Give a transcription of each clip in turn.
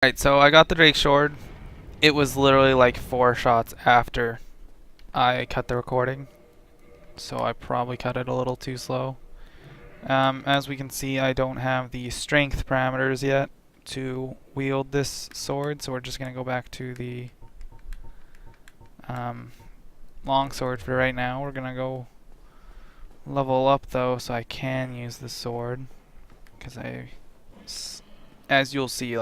Alright, so I got the Drake Sword. It was literally like 4 shots after I cut the recording, so I probably cut it a little too slow. As we can see, I don't have the strength parameters yet to wield this sword, so we're just going to go back to the long sword for right now. We're going to go level up though, so I can use the sword, because as you'll see,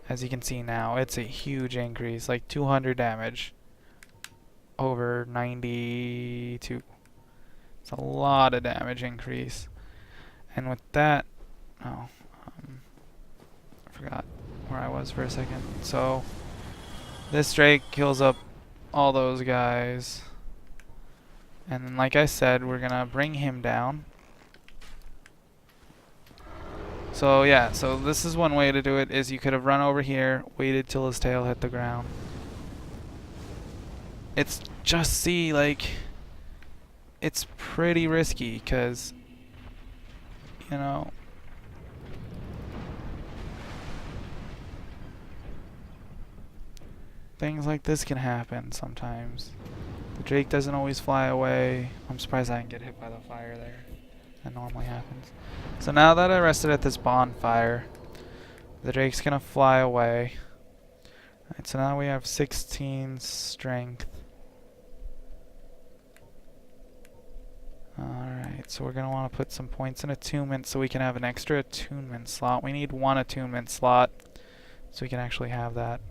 as you can see now, it's a huge increase, like 200 damage over 92. It's a lot of damage increase. And with that, I forgot where I was for a second. So this Drake kills up all those guys. And then, like I said, we're gonna bring him down. So yeah, so this is one way to do it, is you could have run over here, waited till his tail hit the ground. It's just, see, like, it's pretty risky, because, you know, things like this can happen sometimes. The Drake doesn't always fly away. I'm surprised I didn't get hit by the fire there. That normally happens. So now that I rested at this bonfire, the Drake's gonna fly away. Alright, so now we have 16 strength. Alright, so we're gonna want to put some points in attunement so we can have an extra attunement slot. We need 1 attunement slot so we can actually have that.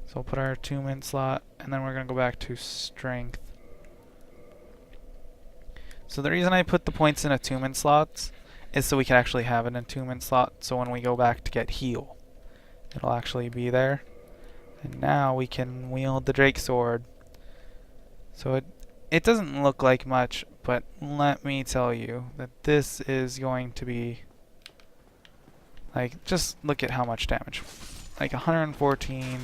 So we'll put our attunement slot, and then we're gonna go back to strength. So the reason I put the points in attunement slots is so we can actually have an attunement slot, so when we go back to get heal, it'll actually be there. And now we can wield the Drake Sword. So it doesn't look like much, but let me tell you that this is going to be, like, just look at how much damage. Like 114,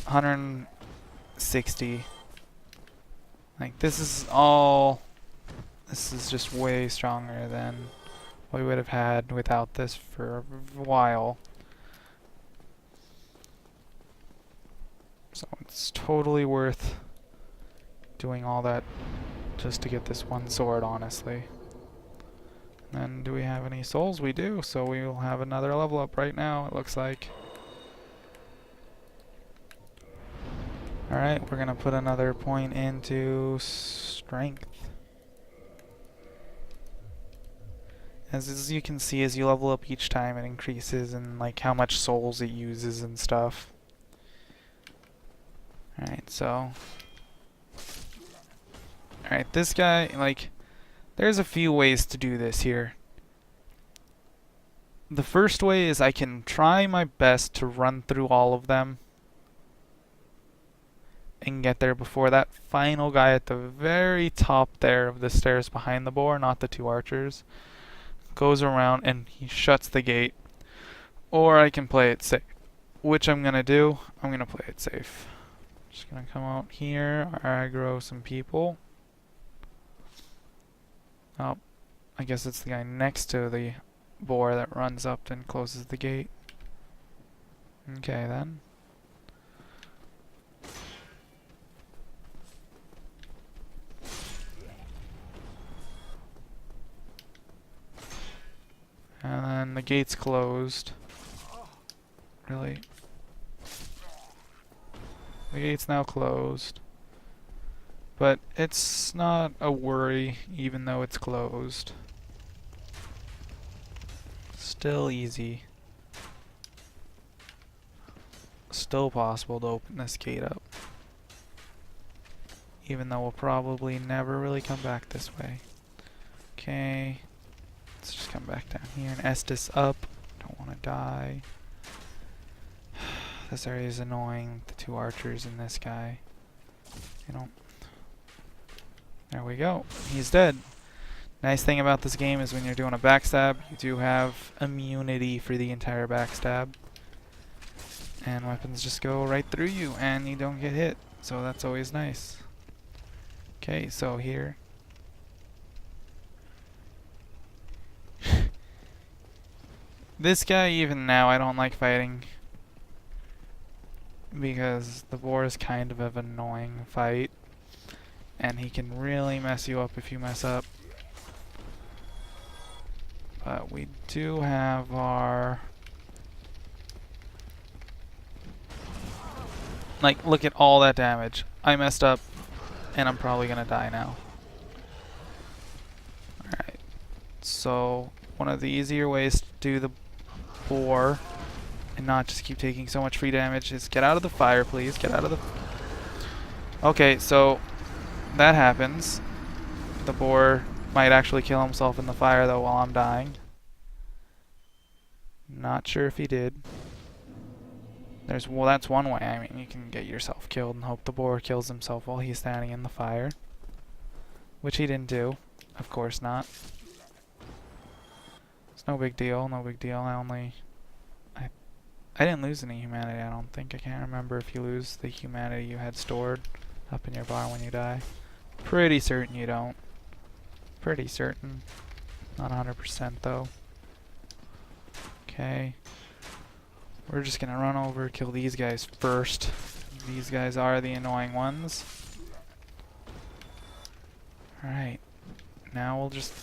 160. Like, this is just way stronger than what we would have had without this for a while. So it's totally worth doing all that just to get this one sword, honestly. And then, do we have any souls? We do, so we will have another level up right now, it looks like. Alright, we're gonna put another point into strength. As you can see, as you level up each time, it increases in like how much souls it uses and stuff. Alright, so alright, this guy, like, there's a few ways to do this here. The first way is I can try my best to run through all of them and get there before that final guy at the very top there of the stairs behind the boar, not the 2 archers, goes around and he shuts the gate. Or I can play it safe, which I'm gonna do. I'm gonna play it safe. Just gonna come out here, aggro some people. Oh, I guess it's the guy next to the boar that runs up and closes the gate. Okay then. And then the gate's closed. Really? The gate's now closed. But it's not a worry, even though it's closed. Still easy. Still possible to open this gate up. Even though we'll probably never really come back this way. Okay. Let's just come back down here and Estus up. Don't want to die. This area is annoying. The 2 archers and this guy. You know. There we go. He's dead. Nice thing about this game is when you're doing a backstab, you do have immunity for the entire backstab. And weapons just go right through you and you don't get hit. So that's always nice. Okay, so here. This guy, even now, I don't like fighting. Because the boar is kind of an annoying fight. And he can really mess you up if you mess up. But we do have our... Like, look at all that damage. I messed up, and I'm probably gonna die now. Alright. So, one of the easier ways to do the boar and not just keep taking so much free damage is get out of the fire, please. Get out of the... Okay, so that happens. The boar might actually kill himself in the fire, though, while I'm dying. Not sure if he did. Well, that's one way. I mean, you can get yourself killed and hope the boar kills himself while he's standing in the fire. Which he didn't do. Of course not. It's no big deal, no big deal. I didn't lose any humanity, I don't think. I can't remember if you lose the humanity you had stored up in your bar when you die. Pretty certain you don't. Pretty certain. Not 100% though. Okay. We're just gonna run over, kill these guys first. These guys are the annoying ones. Alright. Now we'll just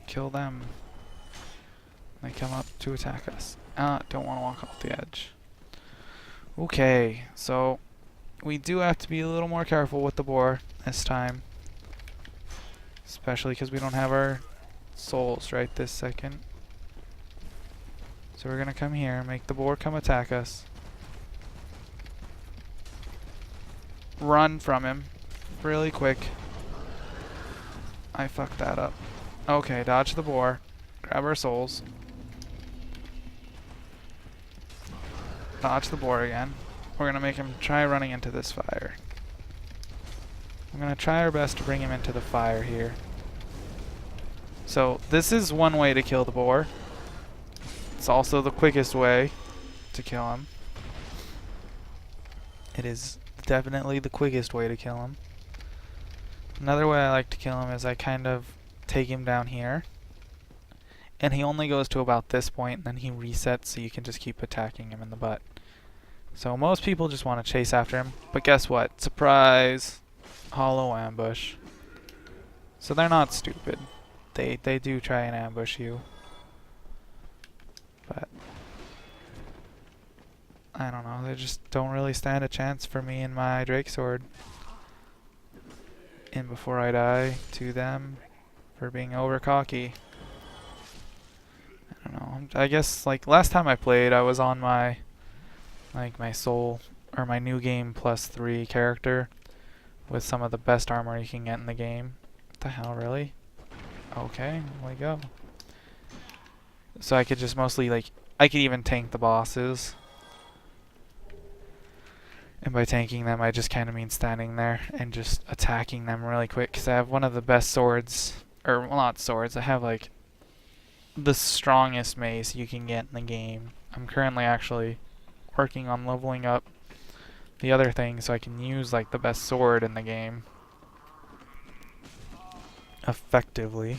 kill them. They come up to attack us. Don't want to walk off the edge. Okay, so we do have to be a little more careful with the boar this time. Especially because we don't have our souls right this second. So we're gonna come here, make the boar come attack us. Run from him. Really quick. I fucked that up. Okay, dodge the boar. Grab our souls. Dodge the boar again. We're gonna make him try running into this fire. I'm gonna try our best to bring him into the fire here. So this is one way to kill the boar. It's also the quickest way to kill him. It is definitely the quickest way to kill him. Another way I like to kill him is I kind of take him down here. And he only goes to about this point, and then he resets, so you can just keep attacking him in the butt. So most people just want to chase after him, but guess what? Surprise! Hollow ambush. So they're not stupid. They do try and ambush you. But I don't know, they just don't really stand a chance for me and my Drake Sword. And before I die to them for being over cocky. I don't know. I guess like last time I played I was on my my soul or my new game +3 character with some of the best armor you can get in the game. What the hell, really? Okay, here we go. So I could just mostly I could even tank the bosses. And by tanking them I just kind of mean standing there and just attacking them really quick, because I have one of the best swords, or well, not swords, I have like the strongest mace you can get in the game. I'm currently actually working on leveling up the other thing so I can use like the best sword in the game effectively.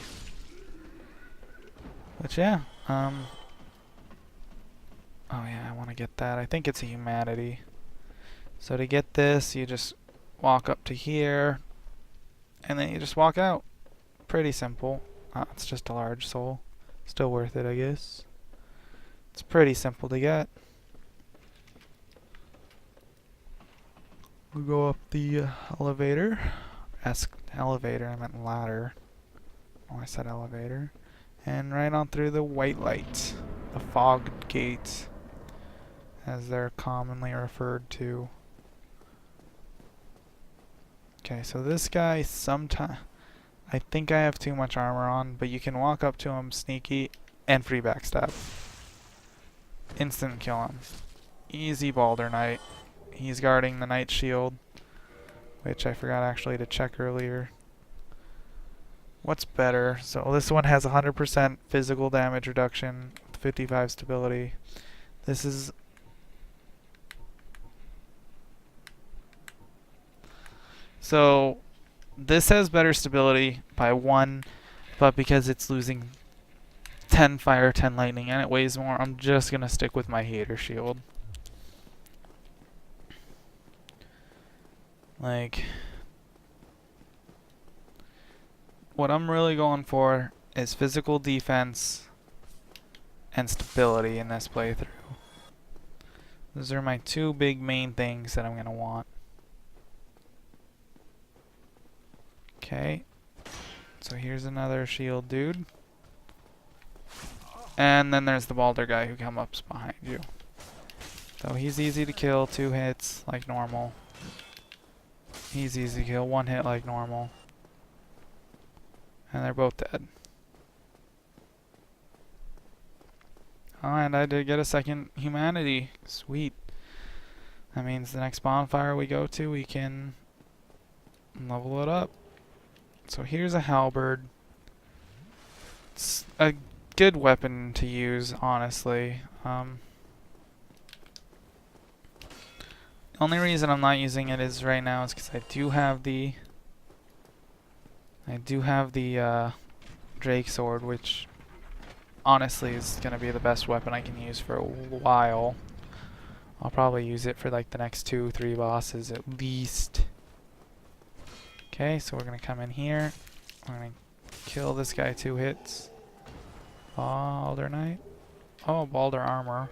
But yeah, oh yeah, I want to get that. I think it's a humanity. So to get this, you just walk up to here, and then you just walk out. Pretty simple. It's just a large soul. Still worth it, I guess. It's pretty simple to get. We go up the elevator. Elevator, I meant ladder. Oh, I said elevator. And right on through the white light. The fog gate, as they're commonly referred to. Okay, so this guy I think I have too much armor on, but you can walk up to him sneaky and free backstab. Instant kill him. Easy Balder Knight. He's guarding the Knight Shield, which I forgot actually to check earlier. What's better? So this one has 100% physical damage reduction, 55 stability. This is... So this has better stability by 1, but because it's losing 10 fire, 10 lightning, and it weighs more. I'm just gonna stick with my hater shield. Like, what I'm really going for is physical defense and stability in this playthrough. Those are my two big main things that I'm gonna want. Okay, so here's another shield dude. And then there's the Balder guy who comes up behind you. So he's easy to kill, 2 hits like normal. He's easy to kill, 1 hit like normal. And they're both dead. Oh, and I did get a second humanity. Sweet. That means the next bonfire we go to, we can level it up. So here's a halberd. It's a good weapon to use, honestly. The only reason I'm not using it is right now is because I do have the Drake sword, which honestly is gonna be the best weapon I can use for a while. I'll probably use it for like the next 2-3 bosses at least. Okay, so we're gonna come in here. We're gonna kill this guy 2 hits. Balder Knight. Oh, Balder armor.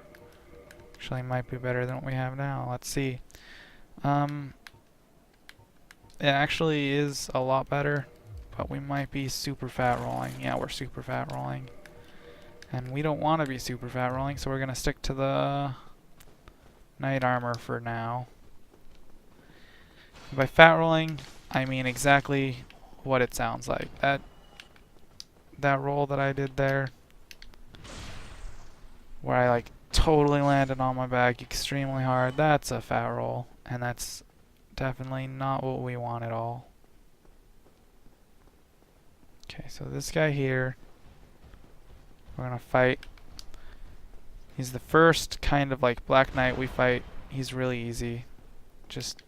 Actually might be better than what we have now. Let's see. It actually is a lot better, but we might be super fat rolling. Yeah, we're super fat rolling. And we don't want to be super fat rolling, so we're going to stick to the knight armor for now. By fat rolling, I mean exactly what it sounds like. That roll that I did there, where I like totally landed on my back extremely hard, that's a fat roll, and that's definitely not what we want at all. Okay, so this guy here, we're gonna fight. He's the first kind of like Black Knight we fight. He's really easy. Just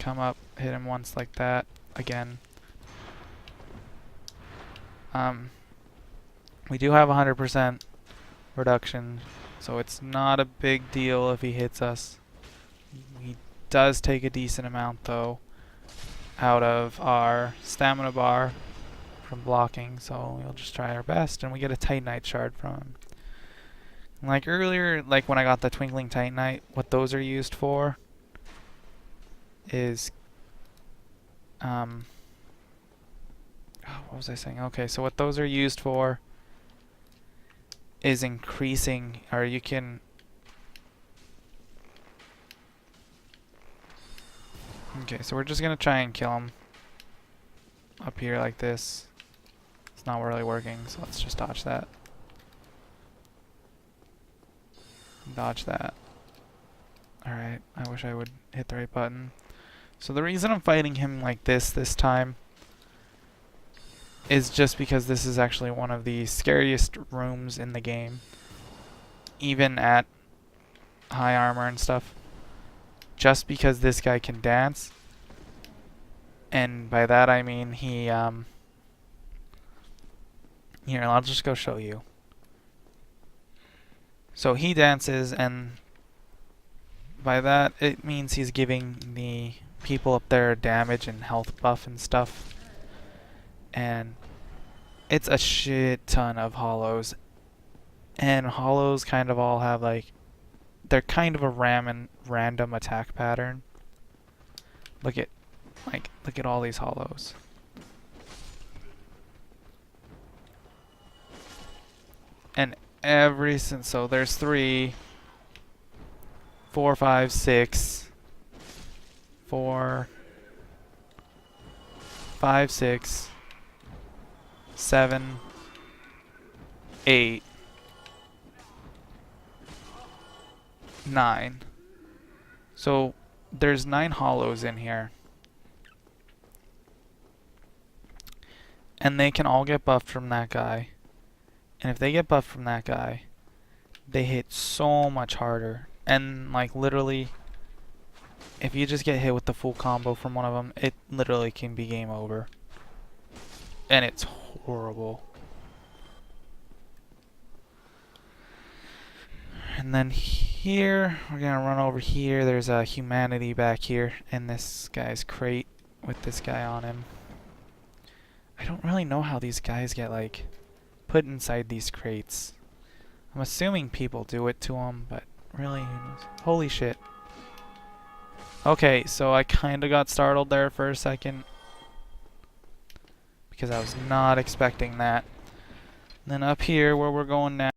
come up, hit him once like that. Again. We do have 100% reduction, so it's not a big deal if he hits us. He does take a decent amount though out of our stamina bar from blocking, so we'll just try our best, and we get a Titanite shard from him. Like earlier, like when I got the Twinkling Titanite, what those are used for is what was I saying? Okay, so what those are used for is increasing, or you can okay, so we're just gonna try and kill him up here like this. It's not really working, so let's just dodge that. Dodge that. Alright, I wish I would hit the right button. So the reason I'm fighting him like this time is just because this is actually one of the scariest rooms in the game. Even at high armor and stuff. Just because this guy can dance. And by that I mean he, here, I'll just go show you. So he dances, and by that it means he's giving the people up there damage and health buff and stuff. And it's a shit ton of hollows. And hollows kind of all have like, they're kind of a random attack pattern. Look at all these hollows. And so there's 3, 4, 5, 6, 4, 5, 6, 7, 8, 9. So there's 9 hollows in here. And they can all get buffed from that guy. And if they get buffed from that guy, they hit so much harder. And like literally, if you just get hit with the full combo from one of them, it literally can be game over. And it's horrible. And then here, we're gonna run over here. There's a humanity back here in this guy's crate with this guy on him. I don't really know how these guys get, like, put inside these crates. I'm assuming people do it to them, but really, who knows? Holy shit. Okay, so I kinda got startled there for a second, because I was not expecting that. And then up here, where we're going now,